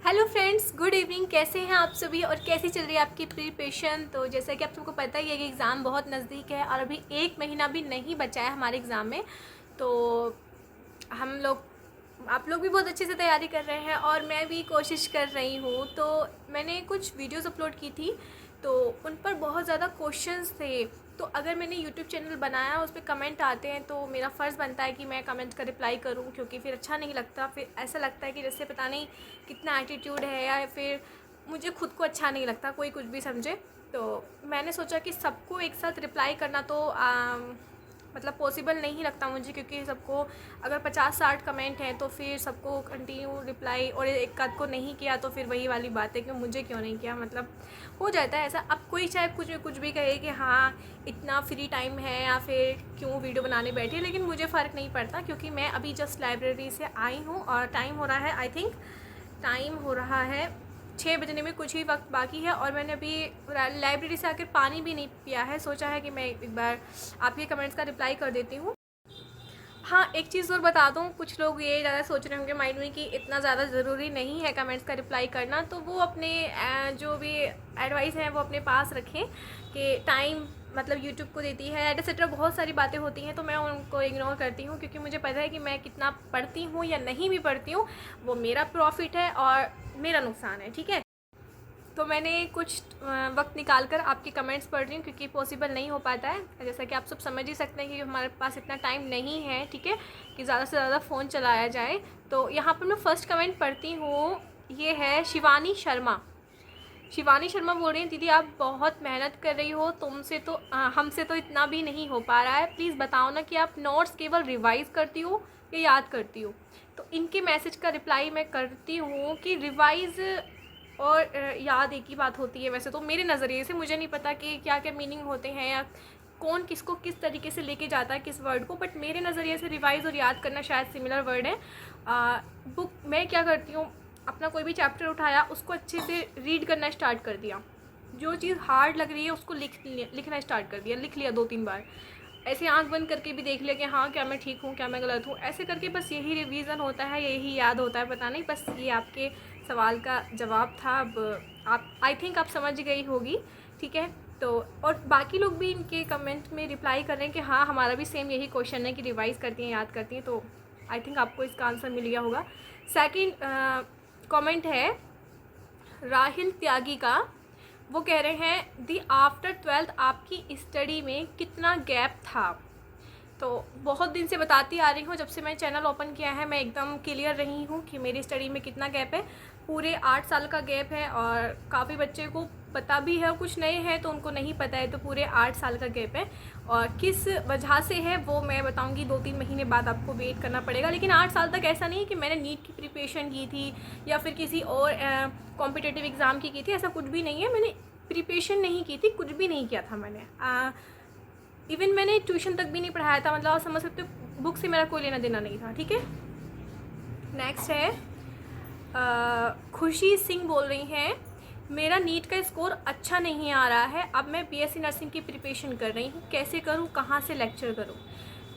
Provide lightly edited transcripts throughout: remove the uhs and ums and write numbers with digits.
Hello friends, good evening. कैसे हैं आप सभी और कैसी चल रही है आपकी प्रिपरेशन। तो जैसा कि आप सबको पता ही है कि एग्ज़ाम बहुत नज़दीक है और अभी 1 महीना भी नहीं बचा है हमारे एग्ज़ाम में। तो हम लोग आप लोग भी बहुत अच्छे से तैयारी कर रहे हैं और मैं भी कोशिश कर रही हूँ। तो मैंने कुछ वीडियोस अपलोड की थी, तो उन पर बहुत ज़्यादा क्वेश्चंस थे। तो अगर मैंने यूट्यूब चैनल बनाया, उस पर कमेंट आते हैं, तो मेरा फ़र्ज़ बनता है कि मैं कमेंट का रिप्लाई करूं, क्योंकि फिर अच्छा नहीं लगता। फिर ऐसा लगता है कि जैसे पता नहीं कितना एटीट्यूड है, या फिर मुझे खुद को अच्छा नहीं लगता, कोई कुछ भी समझे। तो मैंने सोचा कि सबको एक साथ रिप्लाई करना तो मतलब पॉसिबल नहीं लगता मुझे, क्योंकि सबको अगर 50-60 कमेंट हैं तो फिर सबको कंटिन्यू रिप्लाई, और एक आध को नहीं किया तो फिर वही वाली बात है कि मुझे क्यों नहीं किया। मतलब हो जाता है ऐसा। अब कोई चाहे कुछ भी कहे कि हाँ इतना फ्री टाइम है या फिर क्यों वीडियो बनाने बैठी, लेकिन मुझे फ़र्क नहीं पड़ता, क्योंकि मैं अभी जस्ट लाइब्रेरी से आई हूँ और टाइम हो रहा है, आई थिंक टाइम हो रहा है 6 बजने में कुछ ही वक्त बाकी है। और मैंने अभी लाइब्रेरी से आकर पानी भी नहीं पिया है। सोचा है कि मैं एक बार आपके कमेंट्स का रिप्लाई कर देती हूँ। हाँ, एक चीज़ और बता दूँ, कुछ लोग ये ज़्यादा सोच रहे होंगे माइंड में कि इतना ज़्यादा ज़रूरी नहीं है कमेंट्स का रिप्लाई करना, तो वो अपने जो भी एडवाइस है वो अपने पास रखें कि टाइम मतलब यूट्यूब को देती है, एटसेट्रा बहुत सारी बातें होती हैं, तो मैं उनको इग्नोर करती हूँ, क्योंकि मुझे पता है कि मैं कितना पढ़ती हूँ या नहीं भी पढ़ती हूँ, वो मेरा प्रॉफिट है और मेरा नुकसान है। ठीक है, तो मैंने कुछ वक्त निकाल कर आपके कमेंट्स पढ़ रही हूँ, क्योंकि पॉसिबल नहीं हो पाता है। जैसा कि आप सब समझ ही सकते हैं कि हमारे पास इतना टाइम नहीं है, ठीक है, कि ज़्यादा से ज़्यादा फ़ोन चलाया जाए। तो यहाँ पर मैं फ़र्स्ट कमेंट पढ़ती हूँ। ये है शिवानी शर्मा। शिवानी शर्मा बोल रही हैं, दीदी आप बहुत मेहनत कर रही हो, तुमसे तो हमसे तो इतना भी नहीं हो पा रहा है। प्लीज़ बताओ ना कि आप नोट्स केवल रिवाइज़ करती हो या याद करती हो। तो इनके मैसेज का रिप्लाई मैं करती हूँ कि रिवाइज़ और याद एक ही बात होती है। वैसे तो मेरे नज़रिए से, मुझे नहीं पता कि क्या क्या मीनिंग होते हैं या कौन किसको किस तरीके से लेके जाता है किस वर्ड को, बट मेरे नज़रिए से रिवाइज़ और याद करना शायद सिमिलर वर्ड है। बुक मैं क्या करती हूँ, अपना कोई भी चैप्टर उठाया, उसको अच्छे से रीड करना स्टार्ट कर दिया। जो चीज़ हार्ड लग रही है उसको लिखना स्टार्ट कर दिया, लिख लिया 2-3 बार। ऐसे आंख बंद करके भी देख लिया कि हाँ क्या मैं ठीक हूँ, क्या मैं गलत हूँ। ऐसे करके बस यही रिवीजन होता है, यही याद होता है। पता नहीं, बस ये आपके सवाल का जवाब था। अब आप आई थिंक आप समझ गई होगी, ठीक है। तो और बाकी लोग भी इनके कमेंट में रिप्लाई कर रहे हैं कि हाँ हमारा भी सेम यही क्वेश्चन है कि रिवाइज़ करती हैं, याद करती हैं। तो आई थिंक आपको इसका आंसर मिल गया होगा। सेकंड कमेंट है राहिल त्यागी का। वो कह रहे हैं दी आफ्टर 12th आपकी स्टडी में कितना गैप था। तो बहुत दिन से बताती आ रही हूँ, जब से मैं चैनल ओपन किया है मैं एकदम क्लियर रही हूँ कि मेरी स्टडी में कितना गैप है। पूरे 8 साल का गैप है, और काफ़ी बच्चे को पता भी है, कुछ नए हैं तो उनको नहीं पता है। तो पूरे 8 साल का गैप है, और किस वजह से है वो मैं बताऊँगी। 2-3 महीने बाद आपको वेट करना पड़ेगा। लेकिन 8 साल तक ऐसा नहीं है कि मैंने नीट की प्रिपरेशन की थी या फिर किसी और कॉम्पिटिटिव एग्ज़ाम की थी, ऐसा कुछ भी नहीं है। मैंने प्रिपरेशन नहीं की थी, कुछ भी नहीं किया था मैंने। इवन मैंने ट्यूशन तक भी नहीं पढ़ाया था। मतलब आप समझ सकते हो, बुक से मेरा कोई लेना देना नहीं था, ठीक है। नेक्स्ट है खुशी सिंह बोल रही हैं, मेरा नीट का स्कोर अच्छा नहीं आ रहा है, अब मैं बीएससी नर्सिंग की प्रिपरेशन कर रही हूँ, कैसे करूँ, कहाँ से लेक्चर करूँ।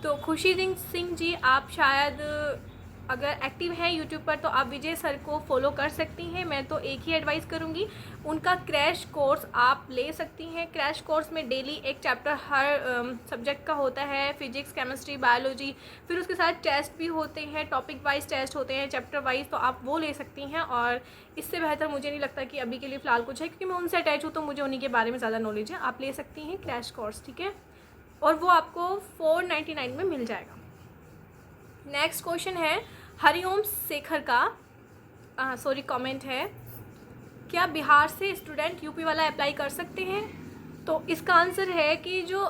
तो खुशी सिंह जी, आप शायद अगर एक्टिव हैं यूट्यूब पर तो आप विजय सर को फॉलो कर सकती हैं। मैं तो एक ही एडवाइस करूँगी, उनका क्रैश कोर्स आप ले सकती हैं। क्रैश कोर्स में डेली एक चैप्टर हर सब्जेक्ट का होता है, फिजिक्स, केमिस्ट्री, बायोलॉजी। फिर उसके साथ टेस्ट भी होते हैं, टॉपिक वाइज टेस्ट होते हैं, चैप्टर वाइज, तो आप वो ले सकती हैं। और इससे बेहतर मुझे नहीं लगता कि अभी के लिए फ़िलहाल कुछ है, क्योंकि मैं उनसे अटैच हूँ तो मुझे उन्हीं के बारे में ज़्यादा नॉलेज है। आप ले सकती हैं क्रैश कोर्स, ठीक है, और वो आपको 499 में मिल जाएगा। नेक्स्ट क्वेश्चन है हरिओम शेखर का सॉरी कमेंट है, क्या बिहार से स्टूडेंट यूपी वाला अप्लाई कर सकते हैं। तो इसका आंसर है कि जो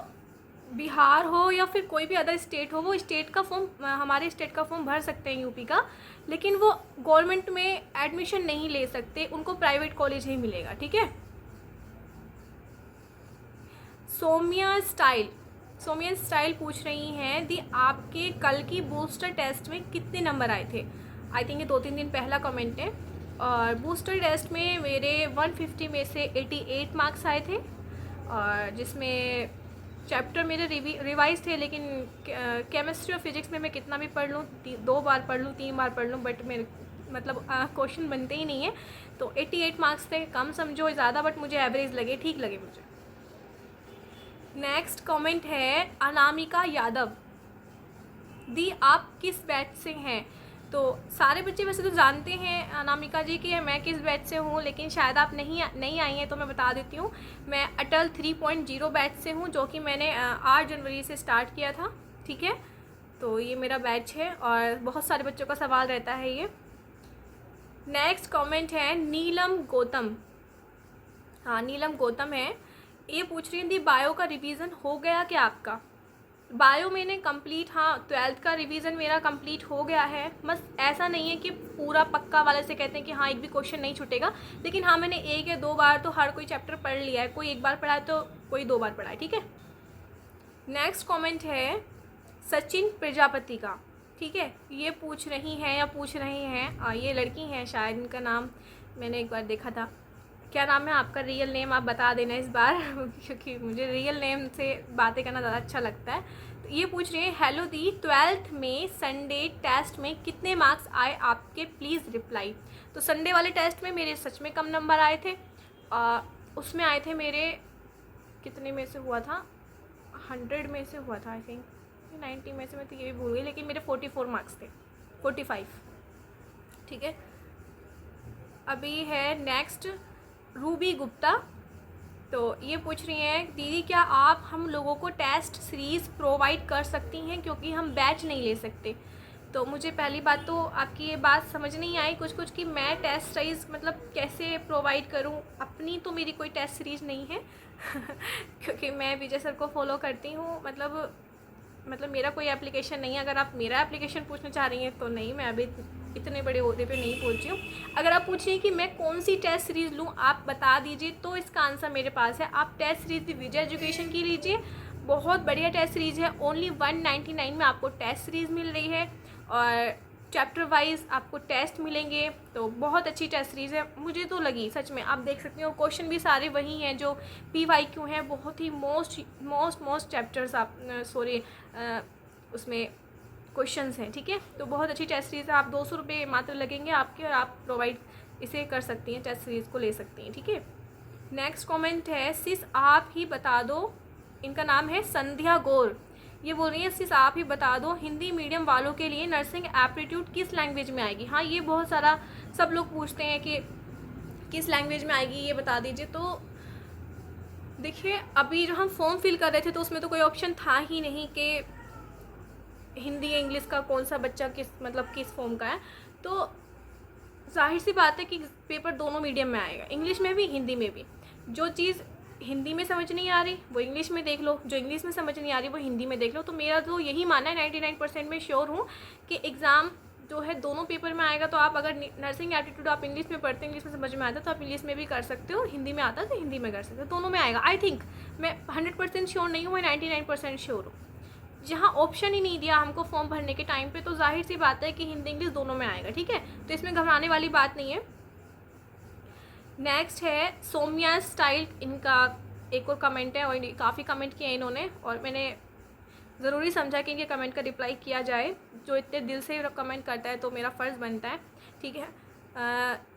बिहार हो या फिर कोई भी अदर स्टेट हो, वो स्टेट का फॉर्म, हमारे स्टेट का फॉर्म भर सकते हैं यूपी का, लेकिन वो गवर्नमेंट में एडमिशन नहीं ले सकते, उनको प्राइवेट कॉलेज ही मिलेगा, ठीक है। सोमिया स्टाइल पूछ रही हैं दी आपके कल की बूस्टर टेस्ट में कितने नंबर आए थे। आई थिंक ये 2-3 दिन पहला कमेंट है। और बूस्टर टेस्ट में मेरे 150 में से 88 मार्क्स आए थे, और जिसमें चैप्टर मेरे रिवाइज थे। लेकिन केमिस्ट्री और फिजिक्स में मैं कितना भी पढ़ लूँ, 2 बार पढ़ लूँ, 3 बार पढ़ लूँ, बट मेरे मतलब क्वेश्चन बनते ही नहीं है। तो 88 मार्क्स थे, कम समझो ज़्यादा, बट मुझे एवरेज लगे, ठीक लगे मुझे। नेक्स्ट कमेंट है अनामिका यादव, दी आप किस बैच से हैं? तो सारे बच्चे वैसे तो जानते हैं अनामिका जी कि मैं किस बैच से हूँ, लेकिन शायद आप नहीं आई हैं तो मैं बता देती हूँ। मैं अटल 3.0 बैच से हूँ, जो कि मैंने 8 जनवरी से स्टार्ट किया था, ठीक है। तो ये मेरा बैच है और बहुत सारे बच्चों का सवाल रहता है ये। नेक्स्ट कमेंट है नीलम गौतम, हाँ नीलम गौतम है। ये पूछ रही थी बायो का रिवीजन हो गया क्या आपका? बायो मैंने कंप्लीट, हाँ 12th का रिवीजन मेरा कंप्लीट हो गया है। बस ऐसा नहीं है कि पूरा पक्का वाले से कहते हैं कि हाँ एक भी क्वेश्चन नहीं छूटेगा, लेकिन हाँ मैंने 1 या 2 बार तो हर कोई चैप्टर पढ़ लिया है। कोई 1 बार पढ़ा है तो कोई 2 बार पढ़ा है, ठीक है। नेक्स्ट कमेंट है सचिन प्रजापति का, ठीक है। ये पूछ रही हैं या पूछ रहे हैं, ये लड़की हैं शायद, इनका नाम मैंने एक बार देखा था। क्या नाम है आपका? रियल नेम आप बता देना इस बार क्योंकि मुझे रियल नेम से बातें करना ज़्यादा अच्छा लगता है। तो ये पूछ रही है हेलो दी, 12th में संडे टेस्ट में कितने मार्क्स आए आपके, प्लीज़ रिप्लाई। तो संडे वाले टेस्ट में मेरे सच में कम नंबर आए थे। उसमें आए थे मेरे, कितने में से हुआ था, 100 में से हुआ था आई थिंक, 90 में से, मैं तो ये भी भूल गई, लेकिन मेरे 44 मार्क्स थे, 45, ठीक है। अभी है नेक्स्ट रूबी गुप्ता। तो ये पूछ रही हैं दीदी क्या आप हम लोगों को टेस्ट सीरीज़ प्रोवाइड कर सकती हैं, क्योंकि हम बैच नहीं ले सकते। तो मुझे पहली बात तो आपकी ये बात समझ नहीं आई कुछ कि मैं टेस्ट सीरीज़ मतलब कैसे प्रोवाइड करूं। अपनी तो मेरी कोई टेस्ट सीरीज़ नहीं है क्योंकि मैं विजय सर को फॉलो करती हूँ, मतलब मेरा कोई एप्लीकेशन नहीं है। अगर आप मेरा एप्लीकेशन पूछना चाह रही हैं तो नहीं, मैं अभी इतने बड़े ओहदे पे नहीं पहुंची हूँ। अगर आप पूछिए कि मैं कौन सी टेस्ट सीरीज़ लूँ, आप बता दीजिए, तो इसका आंसर मेरे पास है। आप टेस्ट सीरीज़ विजय एजुकेशन की लीजिए, बहुत बढ़िया टेस्ट सीरीज़ है। ओनली 199 में आपको टेस्ट सीरीज़ मिल रही है और चैप्टर वाइज आपको टेस्ट मिलेंगे। तो बहुत अच्छी टेस्ट सीरीज़ है, मुझे तो लगी सच में। आप देख सकते हो क्वेश्चन भी सारे वही हैं जो PYQ हैं, बहुत ही मोस्ट चैप्टर्स आप उसमें क्वेश्चंस हैं, ठीक है। तो बहुत अच्छी टेस्ट सीरीज़ है। आप 200 रुपये मात्र लगेंगे आपके और आप प्रोवाइड इसे कर सकती हैं, टेस्ट सीरीज़ को ले सकती हैं, ठीक है। नेक्स्ट कमेंट है सिस आप ही बता दो, इनका नाम है संध्या गौर। ये बोल रही है सिस आप ही बता दो हिंदी मीडियम वालों के लिए नर्सिंग एप्टीट्यूड किस लैंग्वेज में आएगी। हाँ ये बहुत सारा सब लोग पूछते हैं कि किस लैंग्वेज में आएगी, ये बता दीजिए। तो देखिए अभी जो हम फॉर्म फिल कर रहे थे तो उसमें तो कोई ऑप्शन था ही नहीं कि हिंदी या इंग्लिश का कौन सा बच्चा किस फॉर्म का है। तो जाहिर सी बात है कि पेपर दोनों मीडियम में आएगा, इंग्लिश में भी हिंदी में भी। जो चीज़ हिंदी में समझ नहीं आ रही वो इंग्लिश में देख लो, जो इंग्लिश में समझ नहीं आ रही वो हिंदी में देख लो। तो मेरा तो यही मानना है, 99% में श्योर हूँ कि एग्ज़ाम जो है दोनों पेपर में आएगा। तो आप अगर नर्सिंग एप्टीट्यूड आप इंग्लिश में पढ़ते, इंग्लिश में समझ में आता तो आप इंग्लिश में भी कर सकते हो, हिंदी में आता तो हिंदी में कर सकते हो, दोनों में आएगा। आई थिंक, मैं 100% श्योर नहीं हूँ, मैं 99% श्योर हूँ। जहाँ ऑप्शन ही नहीं दिया हमको फॉर्म भरने के टाइम पे, तो जाहिर सी बात है कि हिंदी इंग्लिश दोनों में आएगा, ठीक है। तो इसमें घबराने वाली बात नहीं है। नेक्स्ट है सोम्या स्टाइल, इनका एक और कमेंट है और काफ़ी कमेंट किए इन्होंने और मैंने ज़रूरी समझा कि इनके कमेंट का रिप्लाई किया जाए। जो इतने दिल से कमेंट करता है तो मेरा फ़र्ज़ बनता है, ठीक है।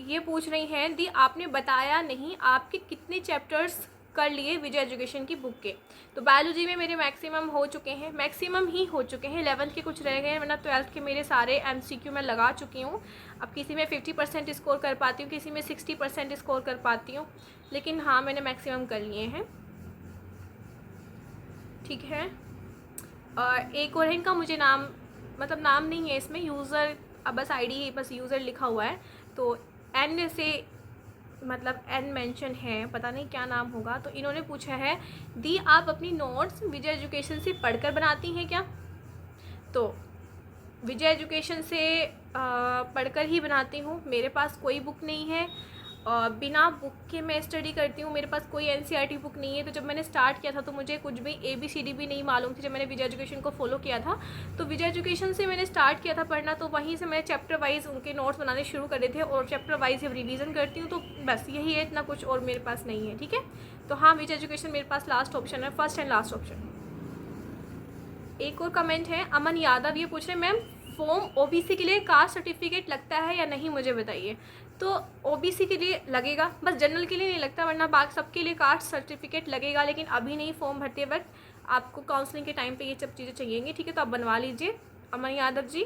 ये पूछ रही हैं दी आपने बताया नहीं आपके कितने चैप्टर्स कर लिए विजय एजुकेशन की बुक के। तो बायोलॉजी में मेरे मैक्सिमम हो चुके हैं, मैक्सिमम ही हो चुके हैं, 11th के कुछ रह गए हैं, वरना 12th के मेरे सारे MCQ मैं लगा चुकी हूँ। अब किसी में 50% स्कोर कर पाती हूँ, किसी में 60% स्कोर कर पाती हूँ, लेकिन हाँ मैंने मैक्सिमम कर लिए हैं, ठीक है। और एक और इनका मुझे नाम नाम नहीं है इसमें, यूज़र बस ID बस यूज़र लिखा हुआ है, तो N से N मेंशन है, पता नहीं क्या नाम होगा। तो इन्होंने पूछा है दी आप अपनी नोट्स विजय एजुकेशन से पढ़कर बनाती हैं क्या। तो विजय एजुकेशन से पढ़कर ही बनाती हूँ, मेरे पास कोई बुक नहीं है, बिना बुक के मैं स्टडी करती हूँ, मेरे पास कोई NCERT बुक नहीं है। तो जब मैंने स्टार्ट किया था तो मुझे कुछ भी ABCD भी नहीं मालूम थी। जब मैंने विजय एजुकेशन को फॉलो किया था तो विजय एजुकेशन से मैंने स्टार्ट किया था पढ़ना, तो वहीं से मैंने चैप्टर वाइज उनके नोट्स बनाने शुरू करे थे और चैप्टर वाइज जब रिवीजन करती हूँ। तो बस यही है, इतना कुछ और मेरे पास नहीं है, ठीक है। तो हाँ विजय एजुकेशन मेरे पास लास्ट ऑप्शन है, फर्स्ट एंड लास्ट ऑप्शन। एक और कमेंट है अमन यादव, ये पूछ रहे हैं मैम फॉर्म ओबीसी के लिए कास्ट सर्टिफिकेट लगता है या नहीं मुझे बताइए। तो ओबीसी के लिए लगेगा, बस जनरल के लिए नहीं लगता, वरना बाकी सबके लिए कास्ट सर्टिफिकेट लगेगा, लेकिन अभी नहीं, फॉर्म भरते वक्त आपको काउंसलिंग के टाइम पे ये सब चीज़ें चाहिएंगी, ठीक है। तो आप बनवा लीजिए। अमन यादव जी,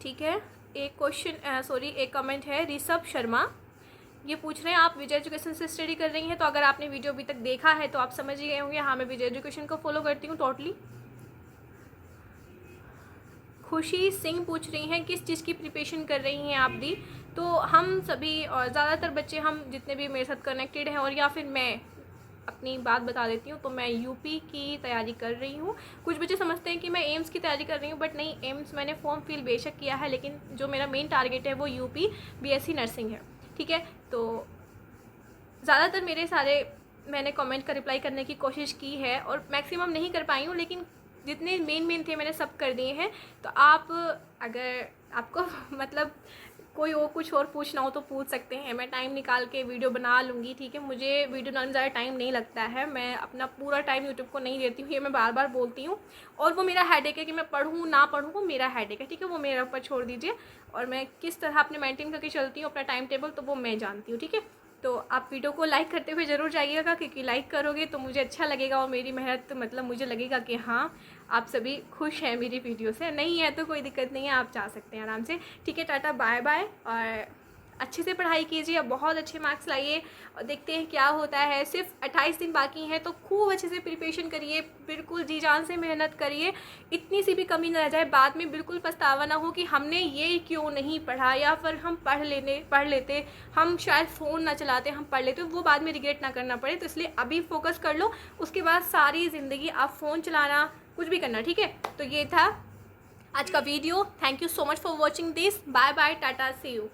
ठीक है। एक क्वेश्चन एक कमेंट है ऋषभ शर्मा, ये पूछ रहे हैं आप विजय एजुकेशन से स्टडी कर रही हैं। तो अगर आपने वीडियो अभी तक देखा है तो आप समझ ही गए होंगे, हाँ मैं विजय एजुकेशन को फॉलो करती हूँ टोटली। खुशी सिंह पूछ रही हैं किस चीज़ की प्रिपरेशन कर रही हैं आप दी। तो हम सभी और ज़्यादातर बच्चे, हम जितने भी मेरे साथ कनेक्टेड हैं, और या फिर मैं अपनी बात बता देती हूँ, तो मैं यूपी की तैयारी कर रही हूँ। कुछ बच्चे समझते हैं कि मैं एम्स की तैयारी कर रही हूँ, बट नहीं, एम्स मैंने फॉर्म फिल बेशक किया है, लेकिन जो मेरा मेन टारगेट है वो यूपी बीएससी नर्सिंग है, ठीक है। तो ज़्यादातर मेरे सारे मैंने कमेंट का रिप्लाई करने की कोशिश की है, और मैक्सिमम नहीं कर पाई हूँ, लेकिन जितने मेन थे मैंने सब कर दिए हैं। तो आप अगर आपको मतलब कोई और कुछ और पूछना हो तो पूछ सकते हैं, मैं टाइम निकाल के वीडियो बना लूँगी, ठीक है। मुझे वीडियो बनाने में ज़्यादा टाइम नहीं लगता है, मैं अपना पूरा टाइम यूट्यूब को नहीं देती हूँ, ये मैं बार बार बोलती हूँ। और वो मेरा हेडेक है कि मैं पढ़ूँ ना पढ़ूँ, वो मेरा हेडेक है, ठीक है, वो मेरे ऊपर छोड़ दीजिए। और मैं किस तरह अपने मेंटेन करके चलती हूँ अपना टाइम टेबल, तो वो मैं जानती हूँ, ठीक है। तो आप वीडियो को लाइक करते हुए ज़रूर जाइएगा, क्योंकि लाइक करोगे तो मुझे अच्छा लगेगा, और मेरी मेहनत मतलब मुझे लगेगा कि हाँ आप सभी खुश हैं मेरी वीडियो से। नहीं है तो कोई दिक्कत नहीं है, आप जा सकते हैं आराम से, ठीक है। टाटा बाय बाय, और अच्छे से पढ़ाई कीजिए, बहुत अच्छे मार्क्स लाइए, और देखते हैं क्या होता है। सिर्फ 28 दिन बाकी हैं, तो खूब अच्छे से प्रिपरेशन करिए, बिल्कुल जी जान से मेहनत करिए, इतनी सी भी कमी ना रह जाए, बाद में बिल्कुल पछतावा ना हो कि हमने ये क्यों नहीं पढ़ा, या फिर हम पढ़ लेते, हम शायद फ़ोन ना चलाते, हम पढ़ लेते, वो बाद में रिग्रेट ना करना पड़े। तो इसलिए अभी फोकस कर लो, उसके बाद सारी ज़िंदगी आप फ़ोन चलाना कुछ भी करना, ठीक है। तो ये था आज का video. Thank you so much for watching this. Bye bye, tata, see you.